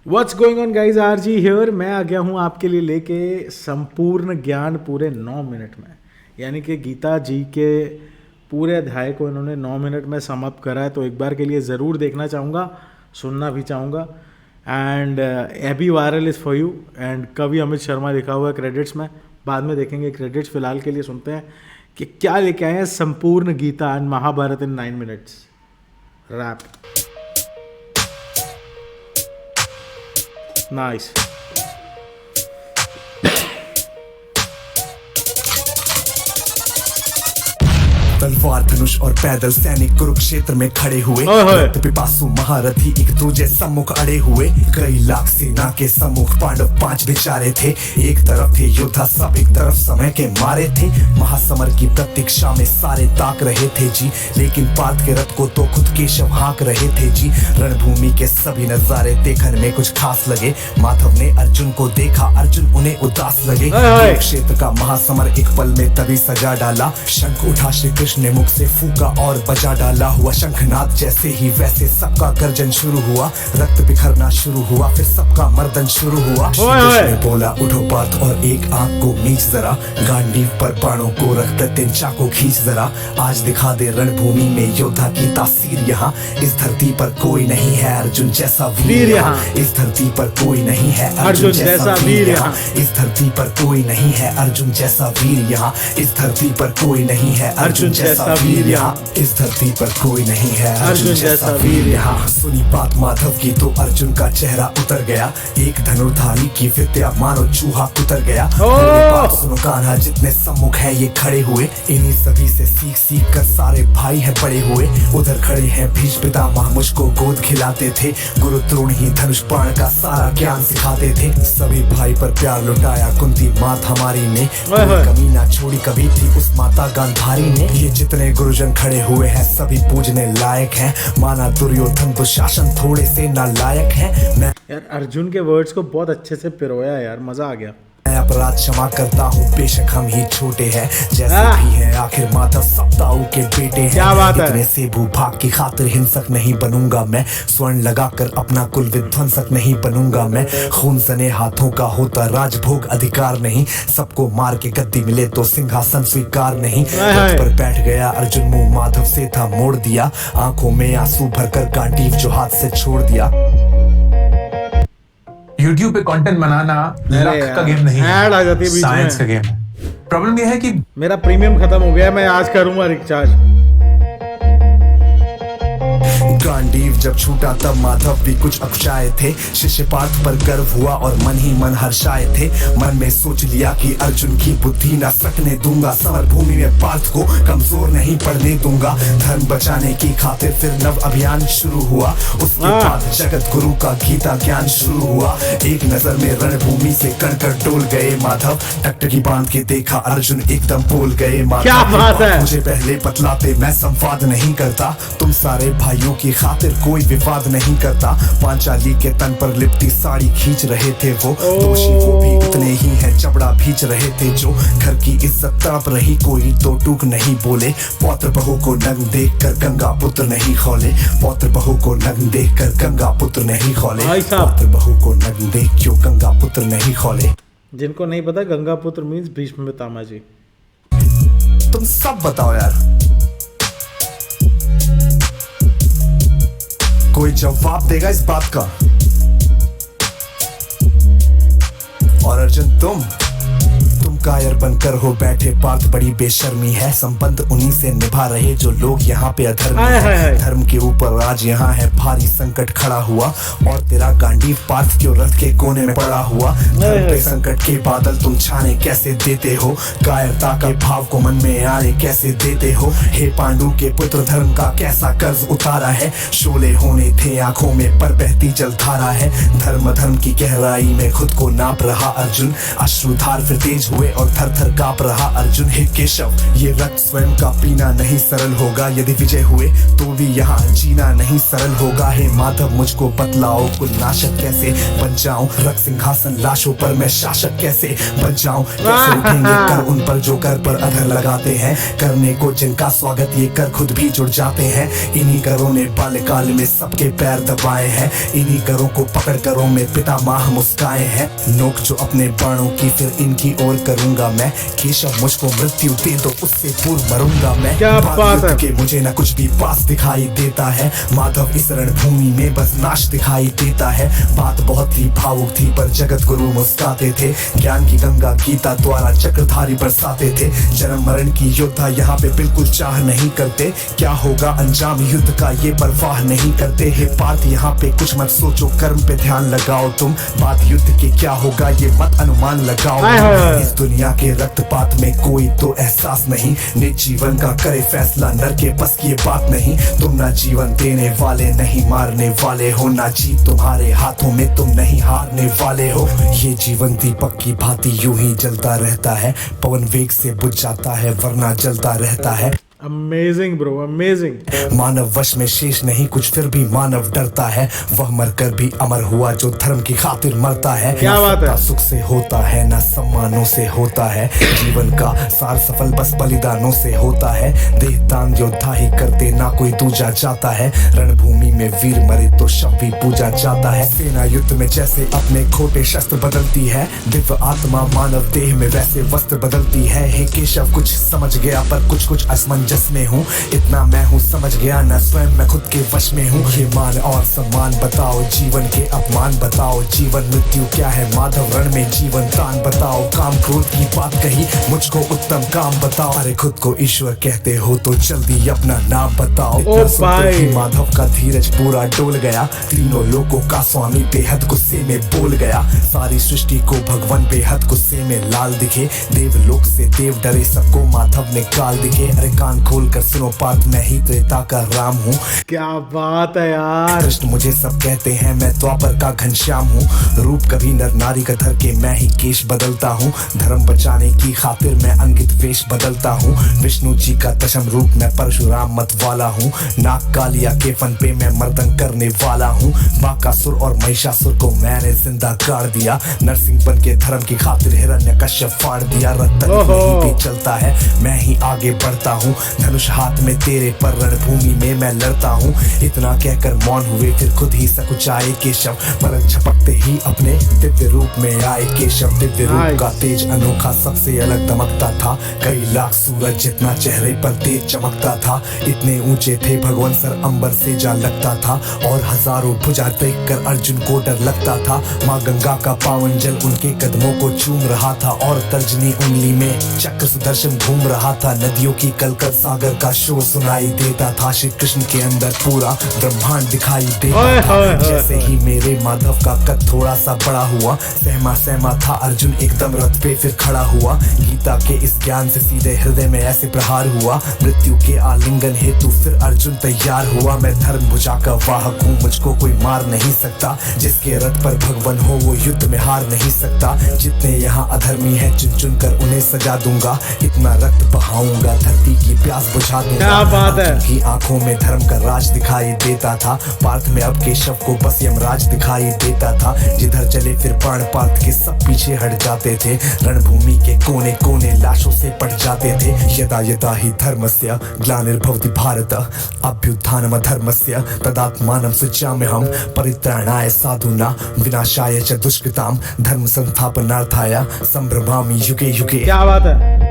What's going on guys, RG here. मैं आ गया हूँ आपके लिए लेके संपूर्ण ज्ञान पूरे 9 मिनट में। यानी कि गीता जी के पूरे अध्याय को इन्होंने 9 मिनट में समअप करा है, तो एक बार के लिए ज़रूर देखना चाहूँगा, सुनना भी चाहूँगा। And AB viral is for you. And कवि अमित शर्मा लिखा हुआ है क्रेडिट्स में, बाद में देखेंगे क्रेडिट्स। फिलहाल के लिए सुनते हैं कि क्या लेके आए हैं संपूर्ण Gita and Mahabharat in 9 minutes rap. Nice. तलवार धनुष और पैदल सैनिक कुरुक्षेत्र में खड़े हुए। पिपासु महारथी एक दूजे सम्मुख अड़े हुए। कई लाख सेना के सम्मुख पांडव 5 बेचारे थे। एक तरफ थे योद्धा सब, एक तरफ समय के मारे थे। महासमर की प्रतीक्षा में सारे ताक रहे थे जी, लेकिन पार्थ के रथ को तो खुद केशव हाँक रहे थे जी। रणभूमि के सभी नजारे देखने में कुछ खास लगे। माधव ने अर्जुन को देखा, अर्जुन उन्हें उदास लगे। कुरुक्षेत्र का महासमर एक पल में तभी सजा डाला। शंख उठा श्री कृष्ण ने मुख से फूका और बजा डाला। हुआ शंखनाद जैसे ही वैसे सबका गर्जन शुरू हुआ। रक्त बिखरना शुरू हुआ, फिर सबका मर्दन शुरू हुआ। श्री कृष्ण ने बोला उठो पार्थ और एक आंख को मीच जरा। गांडीव पर बाणों को रख प्रत्यंचा को खींच जरा। आज दिखा दे रणभूमि में योद्धा की तासीर यहाँ। इस धरती पर कोई नहीं है अर्जुन जैसा वीर यहाँ। इस धरती पर कोई नहीं है अर्जुन जैसा वीर यहाँ। इस धरती पर कोई नहीं है अर्जुन जैसा वीर यहाँ। इस धरती पर कोई नहीं है अर्जुन जैसा वीर यहाँ। इस धरती पर कोई नहीं है अर्जुन जैसा वीर यहाँ। सुनी बात माधव की तो अर्जुन का चेहरा उतर गया। एक धनुर्धारी की विद्या मानो चूहा उतर गया। बात सुनो कान्हा, जितने सम्मुख है ये खड़े हुए। इन्हीं सभी से सीख सीख कर सारे भाई है बड़े हुए। उधर खड़े हैं भीष्म पितामह, मुझको गोद खिलाते थे। गुरु द्रोण ही धनुष बाण का सारा ज्ञान सिखाते थे। सभी भाई पर प्यार लुटाया कुंती मात हमारी ने। कोई कमी ना छोड़ी कभी थी उस माता गांधारी ने। ये जितने गुरुजन खड़े हुए हैं सभी पूजने लायक हैं। माना दुर्योधन दुशासन थोड़े से नालायक हैं। मैं यार अर्जुन के वर्ड्स को बहुत अच्छे से पिरोया यार, मजा आ गया। अपराध क्षमा करता हूँ बेशक हम ही छोटे हैं। जैसे भी है आखिर माता सप्ताऊ के बेटे हैं। क्या बात है। इतने से भूभाग की खातिर हिंसक नहीं बनूंगा मैं। स्वर्ण लगाकर अपना कुल विध्वंसक नहीं बनूंगा मैं। खून सने हाथों का होता राजभोग अधिकार नहीं। सबको मार के गद्दी मिले तो सिंहासन स्वीकार नहीं। रथ पर बैठ गया अर्जुन, मुंह माधव से था मोड़ दिया। आंखों में आंसू भरकर गांडीव जो हाथ से छोड़ दिया। YouTube पे कंटेंट बनाना लक का गेम नहीं ऐड आ जाती है बीच में, साइंस का गेम है। प्रॉब्लम ये है कि मेरा प्रीमियम खत्म हो गया, मैं आज करूंगा रिचार्ज। गांडीव जब छूटा तब माधव भी कुछ अकुचाए थे। शिष्य पार्थ पर गर्व हुआ और मन ही मन हर्षाए थे। मन में सोच लिया कि अर्जुन की बुद्धि न सकने दूंगा। समर भूमि में पार्थ को कमजोर नहीं पड़ने दूंगा। धर्म बचाने की खातिर फिर नव अभियान शुरू हुआ। उसके बाद जगत गुरु का गीता ज्ञान शुरू हुआ। एक नजर में रणभूमि से कणकर डोल गए माधव। टकटकी बांध के देखा अर्जुन एकदम बोल गए माधव। क्या बात है। मुझे पहले बतलाते मैं संवाद नहीं करता। तुम सारे भाइयों की खातिर कोई विवाद नहीं करता। पांचाली के तन पर लिपटी साड़ी खींच रहे थे वो। दोषी वो भी उतने ही हैं, चबड़ा भींच रहे थे जो। घर की इज्जत तड़प रही, कोई तो टूक नहीं बोले। पौत्र बहू को नग्न देखकर गंगा पुत्र नहीं खोले। पौत्र बहू को नग्न देखकर गंगा पुत्र नहीं खोले। पौत्र बहू को नग्न देख क्यों गंगा पुत्र नहीं खोले। जिनको नहीं पता, गंगा पुत्र मीन्स भीष्म पितामह जी। तुम सब बताओ यार, कोई जवाब देगा इस बात का? और अर्जुन तुम कायर बनकर हो बैठे पार्थ, बड़ी बेशर्मी है। संबंध उन्हीं से निभा रहे जो लोग यहाँ पे अधर्मी हैं। धर्म के ऊपर आज यहाँ है भारी संकट खड़ा हुआ। और तेरा गांडीव पार्थ क्यों रथ के कोने में पड़ा हुआ। धर्म पे संकट के बादल तुम छाने कैसे देते हो। कायरता के भाव को मन में आने कैसे देते हो। हे पांडु के पुत्र, धर्म का कैसा कर्ज उतारा है। शोले होने थे आंखों में पर बहती जलधारा है। धर्म की गहराई में खुद को नाप रहा अर्जुन। अश्रुधार फिर तेज हुए हुए और थर थर कांप रहा अर्जुन। हे केशव, ये रक्त स्वयं का पीना नहीं सरल होगा, यदि विजय हुए तो भी यहाँ जीना नहीं सरल होगा। हे माधव, मुझको बतलाओ कुल नाशक कैसे बन जाऊं, रक्त सिंहासन लाशों पर मैं शासक कैसे बन जाऊं। कैसे उठेंगे कर उन पर जो कर पर अधर लगाते हैं, करने को जिनका स्वागत ये कर खुद भी जुड़ जाते हैं। इन्हीं करों ने बाल्यकाल में सबके पैर दबाए हैं, इन्हीं करों को पकड़ करों में पितामह मुस्काए हैं। नोक जो अपने बाणों की फिर इनकी ओर करूंगा मैं, केशव मुझको मृत्यु दे दो उससे पूर्व मरूंगा मैं। क्या बात है। के मुझे न कुछ भी पास दिखाई देता है, माधव इस रणभूमि में बस नाश दिखाई देता है। बात बहुत ही भावुक थी पर जगत गुरु मुस्काते थे, ज्ञान की गंगा गीता द्वारा चक्रधारी बरसाते थे। जन्म मरण की योद्धा यहाँ पे बिल्कुल चाह नहीं करते, क्या होगा अंजाम युद्ध का ये परवाह नहीं करते। हे पार्थ यहाँ पे कुछ मत सोचो, कर्म पे ध्यान लगाओ तुम, बात युद्ध के क्या होगा ये मत अनुमान लगाओ। इस दुनिया के रक्तपात में कोई तो एहसास नहीं, निज जीवन का करे फैसला नर के बस की ये बात नहीं। तुम ना जीवन देने वाले नहीं मारने वाले हो, ना जीत तुम्हारे हाथों में तुम नहीं हारने वाले हो। ये जीवन दीपक की भांति यूं ही जलता रहता है, पवन वेग से बुझ जाता है वरना जलता रहता है। Amazing bro, amazing. मानव वश में शेष नहीं कुछ फिर भी मानव डरता है, वह मरकर भी अमर हुआ जो धर्म की खातिर मरता है। क्या बात है। सुख से होता है ना सम्मानों से होता है, जीवन का सार सफल बस बलिदानों से होता है। देह दान योद्धा ही करते ना कोई दूजा जाता है, रणभूमि में वीर मरे तो शव भी पूजा जाता है। सेना युद्ध में जैसे अपने खोटे शस्त्र बदलती है, दिव्य आत्मा मानव देह में वैसे वस्त्र बदलती है। हे केशव, कुछ समझ गया पर कुछ कुछ असमंजस में हूँ, इतना मैं हूँ समझ गया ना स्वयं मैं खुद के वश में हूँ। ये मान और सम्मान बताओ, जीवन के अपमान बताओ, जीवन मृत्यु क्या है माधव रण में जीवन दान बताओ। काम क्रोध की बात कही मुझको उत्तम काम बताओ, अरे खुद को ईश्वर कहते हो तो जल्दी अपना नाम बताओ। इतना सुनते ही माधव का धीरज पूरा डोल गया, तीनों लोगों का स्वामी बेहद गुस्से में बोल गया। सारी सृष्टि को भगवान बेहद गुस्से में लाल दिखे, देवलोक से देव डरे सबको माधव ने काल दिखे। अरे कान खोल कर सुनो पार्थ, मैं ही त्रेता का राम हूँ। क्या बात है यार। कृष्ण मुझे सब कहते हैं, मैं द्वापर का घनश्याम हूँ। रूप कभी नर नारी का धर के मैं ही केश बदलता हूँ, धर्म बचाने की खातिर मैं अंकित वेश बदलता हूँ। विष्णु जी का दशम रूप मैं परशुराम मत वाला हूँ, नाग कालिया के फन पे मैं मर्दन करने वाला हूँ। बाकासुर और महिषासुर को मैंने जिंदा गाड़ दिया, नरसिंह बन के धर्म की खातिर हिरण्यकश्यप फाड़ दिया। रत्तन नहीं भी चलता है मैं ही आगे बढ़ता हूँ, धनुष हाथ में तेरे पर रणभूमि में मैं लड़ता हूँ। इतना कहकर मौन हुए फिर खुद ही सकुचाए केशव, पलक झपकते ही अपने दिव्य रूप में आए केशव। दिव्य रूप का तेज अनोखा सबसे अलग दमकता था, कई लाख सूरज जितना चेहरे पर तेज चमकता था। इतने ऊंचे थे भगवान सर अंबर से जा लगता था, और हजारों भुजा देख कर अर्जुन को डर लगता था। माँ गंगा का पावन जल उनके कदमों को चूम रहा था, और तर्जनी उंगली में चक्र सुदर्शन घूम रहा था। नदियों की कलकल सागर का शोर सुनाई देता था, श्री कृष्ण के अंदर पूरा ब्रह्मांड दिखाई देता था। जैसे ही मेरे माधव का कद थोड़ा सा बड़ा हुआ, सहमा सहमा था अर्जुन एकदम रथ पे फिर खड़ा हुआ। गीता के इस ज्ञान से सीधे हृदय में ऐसे प्रहार हुआ, मृत्यु के आलिंगन हेतु फिर अर्जुन तैयार हुआ। मैं धर्म भुजा का वाहक हूँ, मुझको कोई मार नहीं सकता, जिसके रथ पर भगवान हो वो युद्ध में हार नहीं सकता। जितने यहाँ अधर्मी है चुन चुन कर उन्हें सजा दूंगा, इतना रक्त बहाऊंगा धरती की प्यास बुझा दूंगा। क्या बात है। की आंखों में धर्म का राज दिखाई देता था, पार्थ में अब केशव को बस यमराज दिखाई देता था। जिधर चले फिर प्राण पार्थ के सब पीछे हट जाते थे, रणभूमि के कोने कोने लाशों से पट जाते थे। यदा यदा ही धर्मस्य ग्लानिर्भवति भारत, अभ्युत्थानम धर्मस्य तदात्मानं सृजाम्यहम्, परित्राणाय साधूनां विनाशाय च दुष्कृतां, धर्म संस्थापनार्थाय संभ्रमामि युगे युगे। क्या बात है।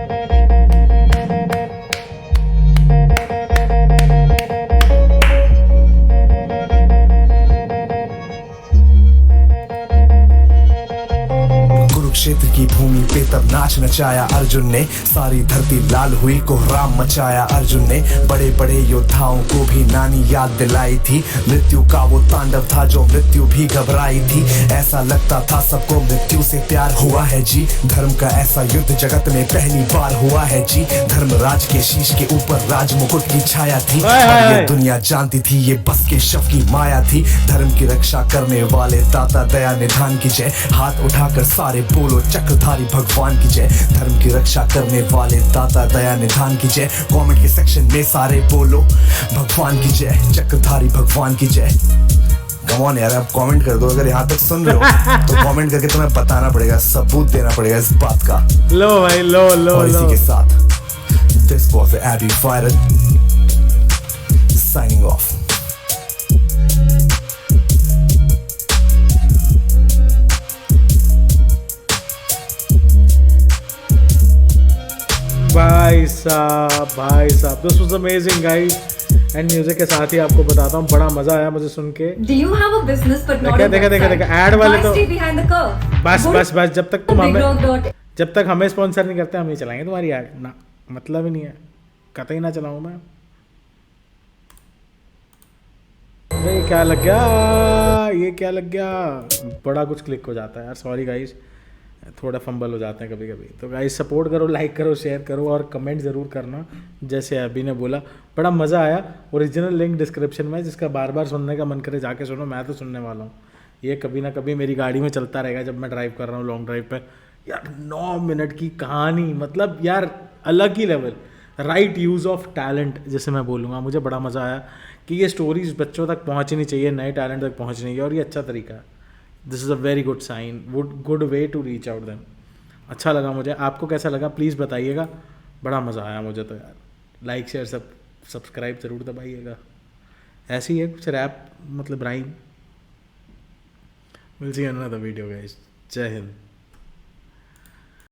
कुरुक्षेत्र की भूमि पे तब नाच नचाया अर्जुन ने, सारी धरती लाल हुई कोहराम मचाया अर्जुन ने। बड़े बड़े योद्धाओं को भी नानी याद दिलाई थी, मृत्यु का वो तांडव था जो मृत्यु भी घबराई थी। ऐसा लगता था सबको मृत्यु से प्यार हुआ है जी, धर्म का ऐसा युद्ध जगत में पहली बार हुआ है जी। धर्मराज के शीश के ऊपर राज मुकुट की छाया थी, और ये दुनिया जानती थी ये बस के शव की माया थी। धर्म की रक्षा करने वाले दाता दया निधान की जय, हाथ उठाकर सारे बोलो चक्रधारी भगवान की जय, धर्म की रक्षा करने वाले दाता दया निधान की जय। कमेंट के सेक्शन में सारे बोलो भगवान की जय, चक्रधारी भगवान की जय। कम ऑन यार, आप कमेंट कर दो, अगर यहाँ तक सुन रहे हो तो कमेंट करके तुम्हें बताना पड़ेगा, सबूत देना पड़ेगा इस बात का। लो भाई लो लो और इसी लो। के साथ this was the AB viral signing off. भाई साहब this was amazing guys. And music के साथ ही आपको बताता हूँ, बड़ा मजा आया मुझे सुन के। Do you have a business but not a देखा website? ऐड वाले Why तो stay behind the curve? बस जब तक तुम हमें Bigrog.in जब तक हमें स्पॉन्सर नहीं करते हम ही चलाएंगे तुम्हारी ऐड ना, मतलब ही नहीं है, कतई ना चलाऊं मैं। अरे ये क्या लग गया, बड़ा कुछ क्लिक हो जाता है यार, सॉरी गाइस, थोड़ा फंबल हो जाते हैं कभी कभी। तो गाइस सपोर्ट करो, लाइक करो, शेयर करो और कमेंट ज़रूर करना, जैसे अभी ने बोला। बड़ा मज़ा आया। ओरिजिनल लिंक डिस्क्रिप्शन में, जिसका बार बार सुनने का मन करे जाके सुनो, मैं तो सुनने वाला हूँ। ये कभी ना कभी मेरी गाड़ी में चलता रहेगा जब मैं ड्राइव कर रहा हूँ लॉन्ग ड्राइव पे। यार 9 मिनट की कहानी, मतलब यार अलग ही level, right use of talent जैसे मैं बोलूँगा। मुझे बड़ा मज़ा आया कि ये स्टोरीज बच्चों तक पहुँचनी चाहिए, नए टैलेंट तक पहुँचनी चाहिए, और ये अच्छा तरीका है। This is a very good sign, good way to reach out them. अच्छा लगा मुझे, आपको कैसा लगा प्लीज़ बताइएगा। बड़ा मज़ा आया मुझे तो यार। लाइक शेयर सब्सक्राइब ज़रूर दबाइएगा। ऐसी है कुछ रैप, मतलब rhyme. Will see another video guys. जय हिंद।